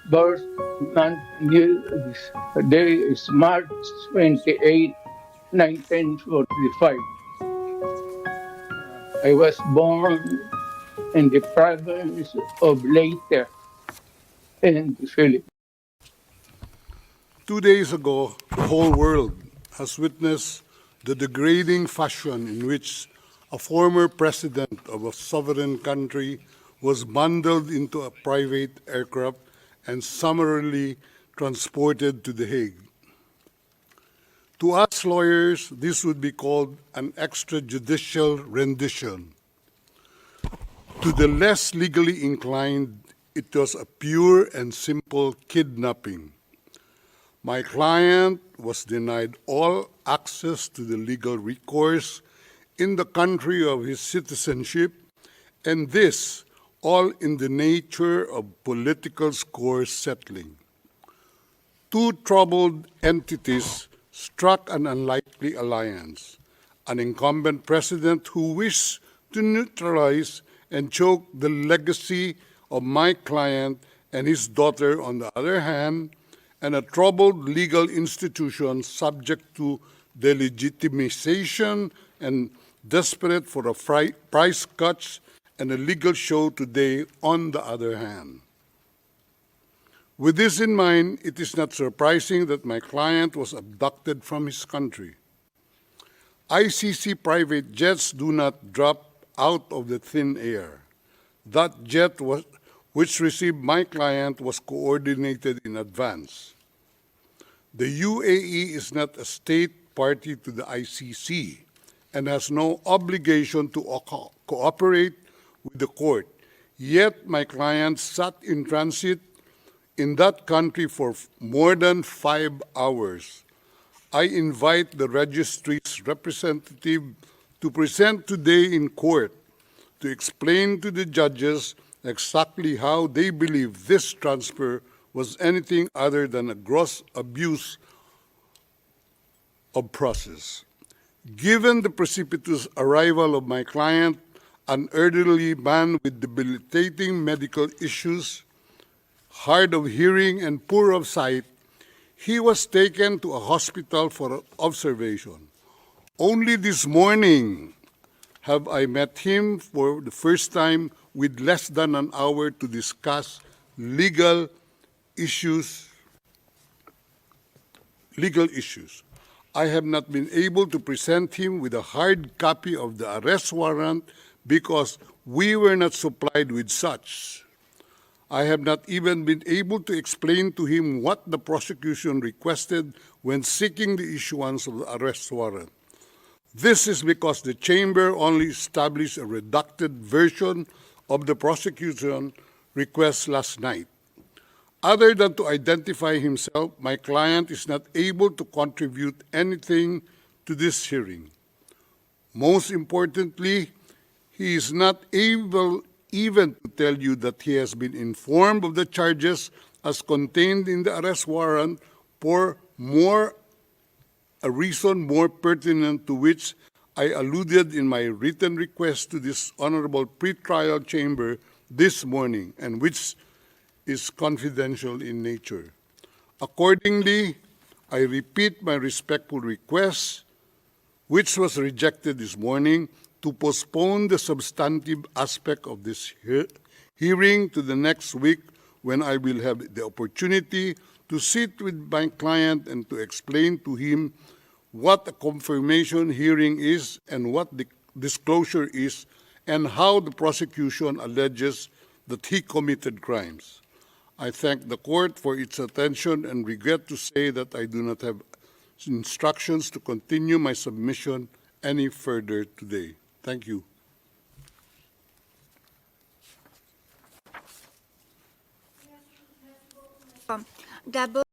birth month this day is March 28, 1945. I was born in the province of Leyte in the Philippines. 2 days ago, the whole world has witnessed the degrading fashion in which a former president of a sovereign country was bundled into a private aircraft and summarily transported to The Hague. To us lawyers, this would be called an extrajudicial rendition. To the less legally inclined, it was a pure and simple kidnapping. My client was denied all access to the legal recourse in the country of his citizenship, and this all in the nature of political score settling. Two troubled entities struck an unlikely alliance, an incumbent president who wished to neutralize and choke the legacy of my client and his daughter on the other hand, and a troubled legal institution subject to delegitimization and desperate for a price cuts and a legal show today on the other hand. With this in mind, it is not surprising that my client was abducted from his country. ICC private jets do not drop out of the thin air. That jet which received my client was coordinated in advance. The UAE is not a state party to the ICC and has no obligation to cooperate with the court. Yet my client sat in transit in that country for more than 5 hours. I invite the registry's representative to present today in court to explain to the judges exactly how they believe this transfer was anything other than a gross abuse of process. Given the precipitous arrival of my client, an elderly man with debilitating medical issues, hard of hearing and poor of sight, he was taken to a hospital for observation. Only this morning have I met him for the first time with less than an hour to discuss legal issues. I have not been able to present him with a hard copy of the arrest warrant because we were not supplied with such. I have not even been able to explain to him what the prosecution requested when seeking the issuance of the arrest warrant. This is because the chamber only established a redacted version of the prosecution request last night. Other than to identify himself, my client is not able to contribute anything to this hearing. Most importantly, he is not able even to tell you that he has been informed of the charges as contained in the arrest warrant for a reason more pertinent to which I alluded in my written request to this honorable pretrial chamber this morning, and which is confidential in nature. Accordingly, I repeat my respectful request, which was rejected this morning, to postpone the substantive aspect of this hearing to the next week, when I will have the opportunity to sit with my client and to explain to him what a confirmation hearing is and what the disclosure is, and how the prosecution alleges that he committed crimes. I thank the court for its attention and regret to say that I do not have instructions to continue my submission any further today. Thank you. Double